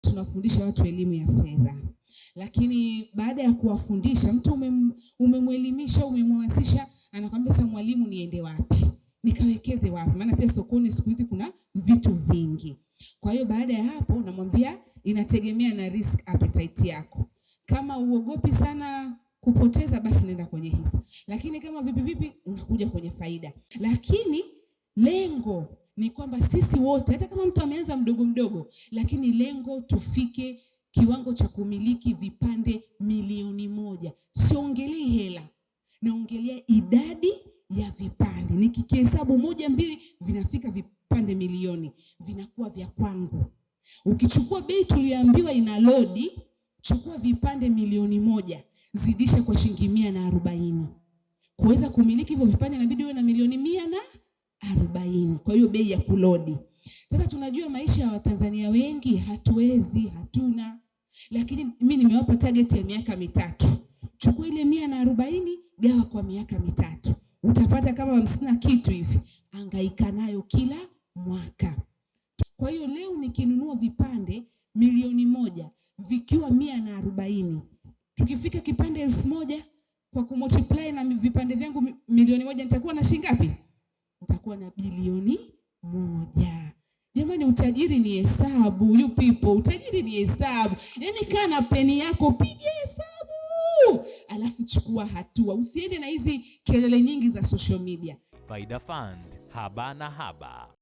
tunafundisha watu elimu ya fedha. Lakini baada ya kuwafundisha, mtu umemwelimisha, umemhamasisha, anakuambia sasa, mwalimu, niende wapi? Nikawekeze wapi? Maana pia sokoni siku hizi kuna vitu vingi. Kwa hiyo baada ya hapo namwambia inategemea na risk appetite yako. Kama uogopi sana kupoteza, basi nenda kwenye hisa. Lakini kama vipi unakuja kwenye faida. Lakini lengo ni kwamba sisi wote, hata kama mtu ameanza mdogo, lakini lengo tufike kiwango cha kumiliki vipande milioni 1. Siongelei hela, naongelea idadi ya vipande. Nikihesabu 1, 2 vinafika vipande milioni, vinakuwa vya kwangu. Ukichukua bei tuliambiwa ina lodi, chukua vipande milioni 1, zidisha kwa shilingi 140. Kuweza kumiliki hivyo vipande inabidi uwe na milioni 140. Kwa hiyo bei ya kulodi. Sasa tunajua maisha ya Watanzania wengi hatuna. Lakini mimi nimewapa target ya miaka 3. Chukua ile 140, gawa kwa miaka 3. Utapata kama 50 na kitu hivi. Hangaika nayo kila mwaka. Kwa hiyo leo nikinunua vipande milioni 1 vikiwa 140. Tukifika kipande 1000 kwa kumultiply na vipande vyangu milioni 1, nitakuwa na shilingi ngapi? Nitakuwa na bilioni 1. Jamani, utajiri ni hesabu, you people. Utajiri ni hesabu. Yaani kaa na peni yako, piga hesabu, alafu chukua hatua. Usiende na hizi kelele nyingi za social media. Faida Fund, haba na haba.